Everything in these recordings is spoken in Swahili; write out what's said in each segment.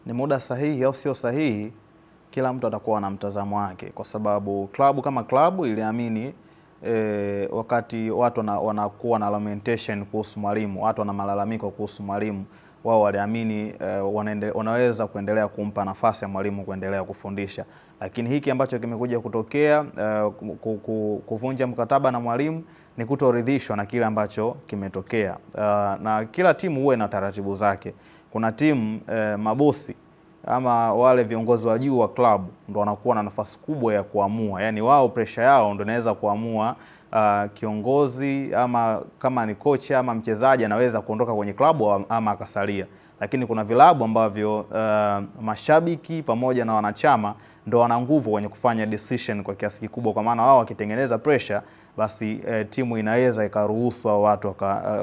ni muda sahihi au sio sahihi, kila mtu atakuwa na mtazamo wake, kwa sababu klabu kama klabu iliamini wakati watu wanakuwa na lamentation kuhusu mwalimu, watu wana malalamiko kuhusu mwalimu, wao waliamini wanaweza kuendelea kumpa nafasi ya mwalimu kuendelea kufundisha. Lakini hiki ambacho kimekuja kutokea, kuvunja mkataba na mwalimu, ni kutoridhishwa na kile ambacho kimetokea. Na kila timu huwa ina taratibu zake. Kuna timu mabosi ama wale viongozi wa juu wa klabu ndo wanakuwa na nafasi kubwa ya kuamua, yani wao pressure yao ndo inaweza kuamua kiongozi ama kama ni kocha ama mchezaji anaweza kuondoka kwenye klabu ama akasalia. Lakini kuna vilabu ambavyo mashabiki pamoja na wanachama ndo wana nguvu kwenye kufanya decision kwa kiasi kikubwa, kwa maana wao wakitengeneza pressure basi timu inaweza ikaruhusu hao watu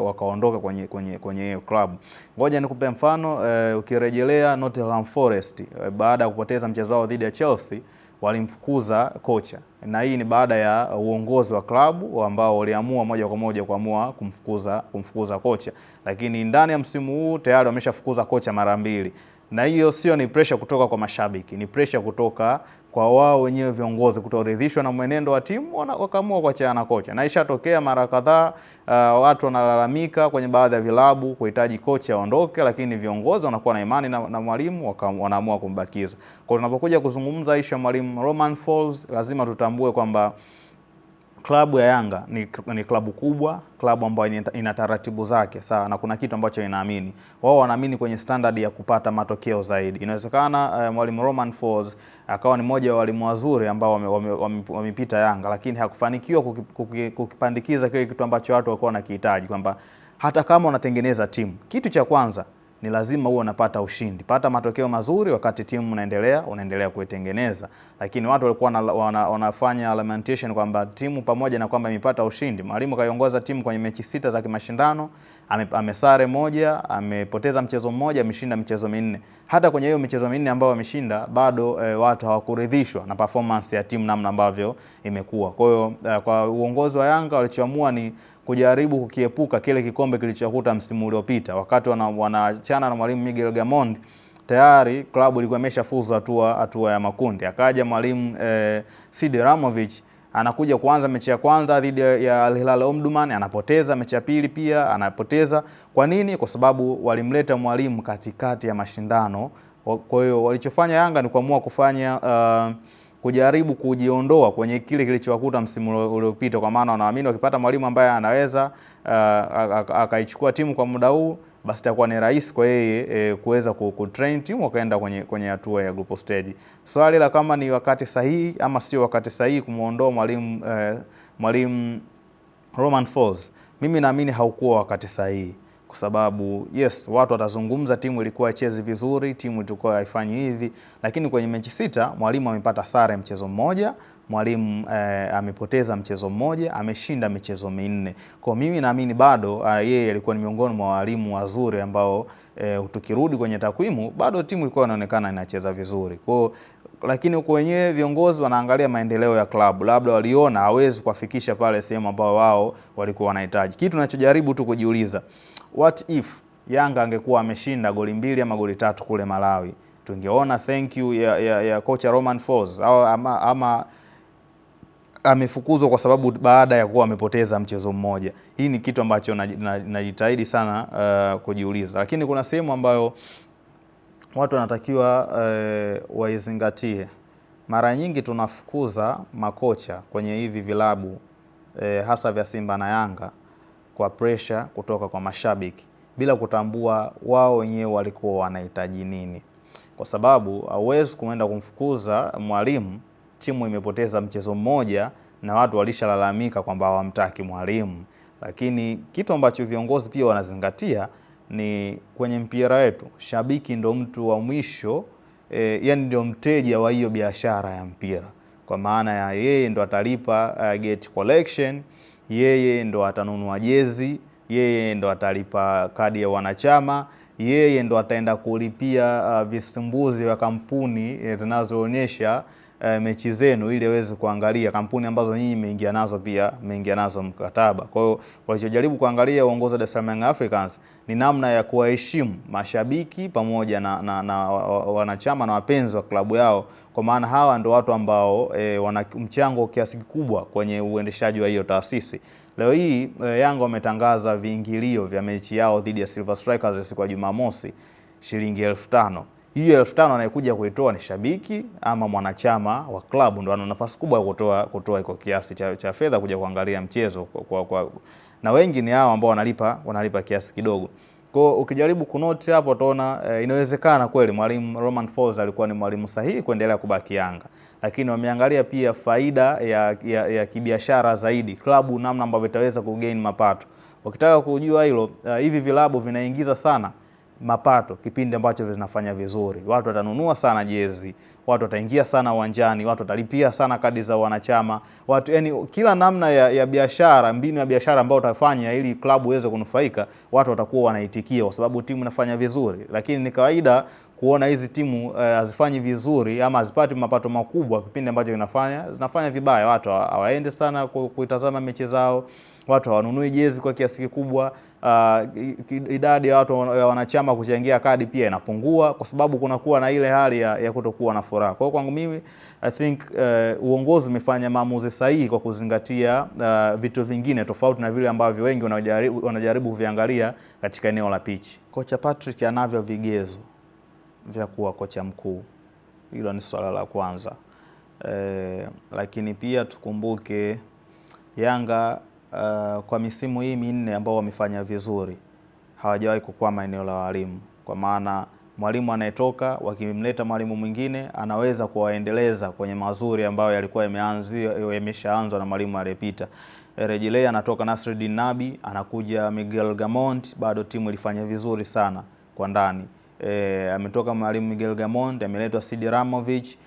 wakaondoka kwenye hiyo club. Ngoja nikupe mfano, ukirejelea Nottingham Forest baada ya kupoteza mchezo wao dhidi ya Chelsea walimfukuza kocha, na hii ni baada ya uongozi wa klabu ambao waliamua moja kwa moja kumfukuza kocha. Lakini ndani ya msimu huu tayari wameshafukuza kocha mara mbili, na hiyo sio ni pressure kutoka kwa mashabiki, ni pressure kutoka kwa wao wenyewe viongozi kutoridhishwa na mwenendo wa timu, wakaamua kuachana na kocha. Na ishatokea mara kadhaa, watu wanalalamika kwenye baadhi ya vilabu kuhitaji kocha aondoke, lakini viongozi wanakuwa na imani na mwalimu, wanaamua kumbakiza. Kwa hiyo tunapokuja kuzungumza issue ya mwalimu Romain Folz, lazima tutambue kwamba klabu ya Yanga ni klabu kubwa, klabu ambayo ina taratibu zake, sawa, na kuna kitu ambacho inaamini. Wao wanaamini kwenye standard ya kupata matokeo zaidi. Inawezekana mwalimu Romain Folz akawa ni mmoja wa walimu wazuri ambao wamepita Yanga, lakini hakufanikiwa kukipandikiza kile kitu ambacho watu walikuwa wanakihitaji, kwamba hata kama unatengeneza timu, kitu cha kwanza ni lazima uwe unapata ushindi, pata matokeo mazuri wakati timu unaendelea kuitengeneza. Lakini watu walikuwa wanafanya lamentation kwamba timu pamoja na kwamba imepata ushindi, mwalimu kaiongoza timu kwenye mechi 6 za kimashindano, amesare moja, amepoteza mchezo mmoja, ameshinda michezo 4. Hata kwenye hiyo michezo 4 ambayo ameshinda bado watu hawakuridhishwa na performance ya timu namna ambavyo imekuwa. Kwa hiyo kwa uongozi wa Yanga walichoamua ni kujaribu kukiepuka kile kikombe kilichokuta msimu uliopita. Wakati wanaachana na mwalimu Miguel Gamondi, tayari klabu ilikuwa imeshafuzu hatua ya makundi. Akaja mwalimu Sidi Ramovic, anakuja kuanza mechi ya kwanza dhidi ya Al Hilal Omdurman, anapoteza mechi ya pili pia anapoteza. Kwa nini? Kwa sababu walimleta mwalimu katikati ya mashindano. Kwa hiyo walichofanya Yanga ni kuamua kujaribu kujiondoa kwenye kile kilichowakuta msimu uliopita, kwa maana wanaamini wakipata mwalimu ambaye anaweza akaichukua timu kwa muda huu, basi itakuwa ni rahisi kwa yeye kuweza kutrain timu wakaenda kwenye hatua ya group stage. Swali la kama ni wakati sahihi ama sio wakati sahihi kumuondoa mwalimu Romain Folz, mimi naamini haukuwa wakati sahihi, kwa sababu yes, watu watazungumza timu ilikuwa icheze vizuri, timu ilikuwa haifanyi hivi, lakini kwenye mechi 6 mwalimu amepata sare mchezo mmoja, mwalimu amepoteza mchezo mmoja, ameshinda michezo 4. Kwa mimi naamini bado yeye alikuwa ni miongoni mwa walimu wazuri ambao tukirudi kwenye takwimu bado timu ilikuwa inaonekana inacheza vizuri. Kwa lakini huko wenyewe viongozi wanaangalia maendeleo ya klabu, labda waliona hawezi kuwafikisha pale sehemu ambao wao walikuwa wanahitaji. Kitu tunachojaribu tu kujiuliza, what if Yanga angekuwa ameshinda goli 2 ama goli 3 kule Malawi? Tungeona thank you ya kocha Romain Folz au ama amefukuzwa kwa sababu baada ya kuwa amepoteza mchezo mmoja? Hii ni kitu ambacho najitahidi sana kujiuliza. Lakini kuna sehemu ambayo watu wanatakiwa waizingatie. Mara nyingi tunafukuza makocha kwenye hivi vilabu hasa vya Simba na Yanga kwa pressure kutoka kwa mashabiki bila kutambua wao wenyewe walikuwa wanahitaji nini. Kwa sababu hauwezi kuenda kumfukuza mwalimu, timu imepoteza mchezo mmoja na watu walishalalamika kwamba hawamtaki mwalimu. Lakini kitu ambacho viongozi pia wanazingatia ni kwenye mpira wetu, shabiki ndo mtu wa mwisho, yani ndio mteja wa hiyo biashara ya mpira. Kwa maana ya yeye ndo atalipa gate collection, yeye ndo atanunua jezi, yeye ndo atalipa kadi ya wanachama, yeye ndo ataenda kulipia visimbuzi vya kampuni zinazoonyesha mechi zenu ili aweze kuangalia kampuni ambazo nyinyi mmeingia nazo, pia mmeingia nazo mkataba. Kwa hiyo walichojaribu kuangalia uongozi wa Dar es Salaam Young Africans ni namna ya kuwaheshimu mashabiki pamoja na wanachama na wapenzi wa klabu yao, kwa maana hawa ndio watu ambao wana mchango kiasi kikubwa kwenye uendeshaji wa hiyo taasisi. Leo hii Yanga wametangaza viingilio vya mechi yao dhidi ya Silver Strikers siku ya Jumamosi shilingi 5,000. Hiyo 5,000 anayekuja kuitoa ni shabiki ama mwanachama wa klabu, ndio ana nafasi kubwa ya kutoa iko kiasi cha fedha kuja kuangalia mchezo na wengi ni hao ambao wanalipa kiasi kidogo. Kwa ukijaribu kunote hapo utaona inawezekana kweli mwalimu Romain Folz alikuwa ni mwalimu sahihi kuendelea kubaki Yanga, lakini wameangalia pia faida ya kibiashara zaidi, klabu namna ambavyo itaweza kugain mapato. Ukitaka kujua hilo, hivi vilabu vinaingiza sana mapato kipindi ambacho vinafanya vizuri. Watu watanunua sana jezi, watu wataingia sana uwanjani, watu watalipia sana kadi za wanachama, watu yani kila namna ya biashara, mbinu ya biashara ambayo utafanya ili klabu iweze kunufaika, watu watakuwa wanaitikia kwa sababu timu inafanya vizuri. Lakini ni kawaida kuona hizi timu hazifanyi vizuri ama hazipati mapato makubwa kipindi ambacho zinafanya vibaya. Watu hawaende sana kuitazama mechi zao, watu hawanunui jezi kwa kiasi kikubwa. Idadi ya watu ya wanachama kuchangia kadi pia inapungua kwa sababu kunakuwa na ile hali ya kutokuwa na furaha. Kwa hiyo kwangu mimi I think uongozi umefanya maamuzi sahihi kwa kuzingatia vitu vingine tofauti na vile ambavyo wengi wanajaribu kuviangalia katika eneo la pitch. Kocha Patrick anavyo vigezo vya kuwa kocha mkuu. Hilo ni swala la kwanza. Lakini pia tukumbuke Yanga kwa misimu hii minne ambao wamefanya vizuri hawajawahi kukwama eneo la walimu, kwa maana mwalimu anayetoka wakimleta mwalimu mwingine anaweza kuwaendeleza kwenye mazuri ambayo yalikuwa yameshaanzwa na mwalimu aliyepita. Rejilea anatoka Nasreddine Nabi, anakuja Miguel Gamond, bado timu ilifanya vizuri sana kwa ndani. Ametoka mwalimu Miguel Gamond, ameletwa Sidi Ramovic,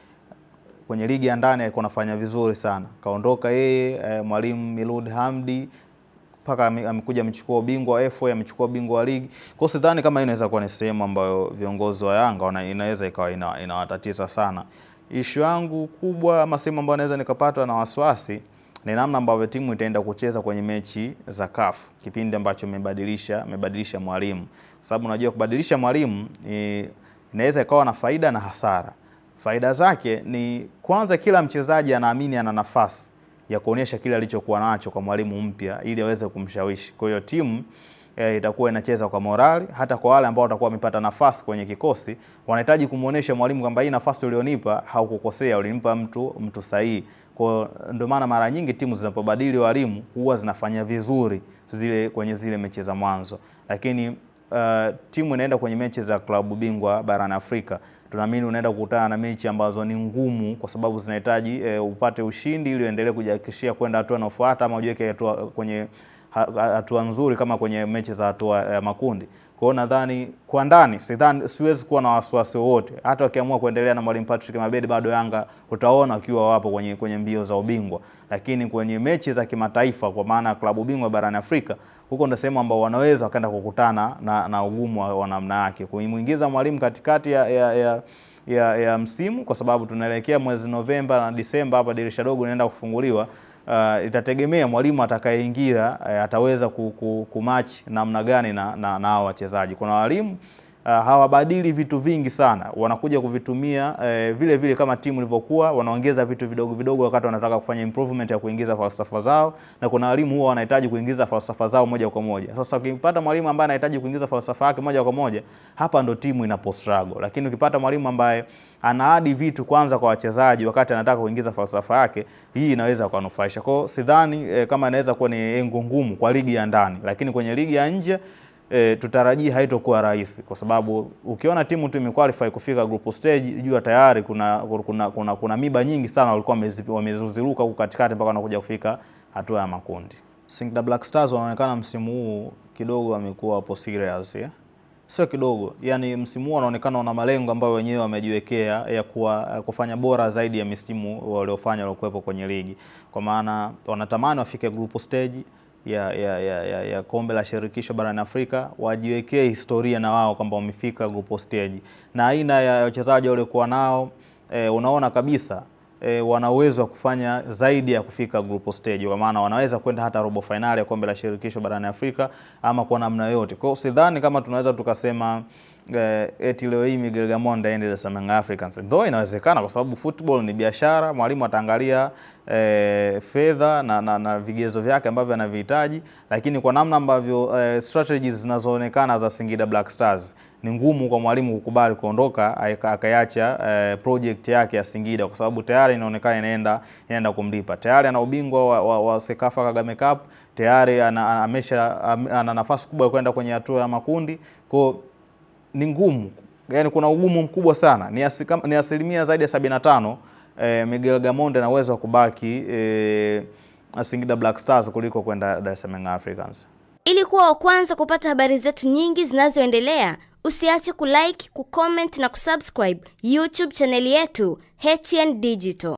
kwenye ligi ya ndani alikuwa anafanya vizuri sana. Kaondoka yeye mwalimu Milud Hamdi, mpaka amekuja amechukua ubingwa wa FA, amechukua ubingwa wa ligi. Kwa hiyo sidhani kama inaweza kuwa ni sehemu ambayo viongozi wa Yanga inaweza ikawa inawatatiza sana. Issue yangu kubwa ama sehemu ambayo naweza nikapatwa na wasiwasi ni namna ambavyo timu itaenda kucheza kwenye mechi za CAF kipindi ambacho amebadilisha mwalimu. Kwa sababu unajua kubadilisha mwalimu inaweza ikawa na faida na hasara. Faida zake ni kwanza, kila mchezaji anaamini ana nafasi ya kuonyesha kile alichokuwa nacho kwa mwalimu mpya ili aweze kumshawishi. Kwa hiyo timu itakuwa inacheza kwa morali, hata kwa wale ambao watakuwa wamepata nafasi kwenye kikosi, wanahitaji kumuonesha mwalimu kwamba hii nafasi ulionipa haukukosea, ulinipa mtu sahihi. Kwa ndio maana mara nyingi timu zinapobadili walimu huwa zinafanya vizuri kwenye zile mechi za mwanzo. Lakini timu inaenda kwenye mechi za klabu bingwa barani Afrika, tunaamini unaenda kukutana na mechi ambazo ni ngumu kwa sababu zinahitaji upate ushindi ili uendelee kujihakikishia kwenda hatua inayofuata ama ujiweke hatua kwenye hatua nzuri kama kwenye mechi za hatua ya makundi. Kwa hiyo nadhani kwa ndani siwezi kuwa na wasiwasi wote. Hata wakiamua kuendelea na mwalimu Patrick Mabedi, bado Yanga utaona wakiwa wapo kwenye mbio za ubingwa. Lakini kwenye mechi za kimataifa, kwa maana klabu bingwa barani Afrika, huko ndio sehemu ambao wanaweza wakaenda kukutana na ugumu wa namna yake. Kuingiza mwalimu katikati ya msimu, kwa sababu tunaelekea mwezi Novemba na Disemba, hapa dirisha dogo linaenda kufunguliwa. Itategemea mwalimu atakayeingia ataweza kumatch namna gani na wachezaji. Kuna walimu hawabadili vitu vingi sana, wanakuja kuvitumia vile vile kama timu ilivyokuwa, wanaongeza vitu vidogo vidogo wakati wanataka kufanya improvement ya kuingiza falsafa zao, na kuna walimu huwa wanahitaji kuingiza falsafa zao moja kwa moja. Sasa ukipata mwalimu ambaye anahitaji kuingiza falsafa yake moja kwa moja, hapa ndo timu inapo struggle. Lakini ukipata mwalimu ambaye anaadi vitu kwanza kwa wachezaji wakati anataka kuingiza falsafa yake, hii inaweza kuwanufaisha. Kwa hiyo sidhani kama inaweza kuwa ni engo ngumu kwa ligi ya ndani, lakini kwenye ligi ya nje tutarajia haitokuwa rahisi, kwa sababu ukiona timu tu imequalify kufika group stage, jua tayari kuna miba nyingi sana walikuwa wamezuziruka huko katikati mpaka wanakuja kufika hatua ya makundi. Singida Black Stars wanaonekana msimu huu kidogo wamekuwa hapo serious, sio kidogo, yani msimu huu wanaonekana wana malengo ambayo wenyewe wamejiwekea ya kufanya bora zaidi ya misimu waliokuwepo kwenye ligi, kwa maana wanatamani wafike group stage ya kombe la shirikisho barani Afrika, wajiwekee historia na wao kwamba wamefika group stage. Na aina ya wachezaji waliokuwa nao unaona kabisa wana uwezo wa kufanya zaidi ya kufika group stage, kwa maana wanaweza kwenda hata robo finali ya kombe la shirikisho barani Afrika ama kwa namna yote. Kwa hiyo sidhani kama tunaweza tukasema eti leo hii Miguel Gamondi aende Dar es Salaam Africans. Ndio inawezekana, kwa sababu football ni biashara, mwalimu ataangalia fedha na vigezo vyake ambavyo anavihitaji, lakini kwa namna ambavyo strategies zinazoonekana za Singida Black Stars, ni ngumu kwa mwalimu kukubali kuondoka akaacha project yake ya Singida, kwa sababu tayari inaonekana inaenda kumlipa. Tayari ana ubingwa wa Sekafa Kagame Cup, tayari ana nafasi kubwa ya kwenda kwenye hatua ya makundi. Kwa ni ngumu, yani kuna ugumu mkubwa sana, ni asilimia zaidi ya 75 Miguel Gamondi anaweza kubaki Singida Black Stars kuliko kwenda Dar es Salaam Africans. Ili kuwa wa kwanza kupata habari zetu nyingi zinazoendelea, usiache kulike, kucomment na kusubscribe YouTube chaneli yetu HN Digital.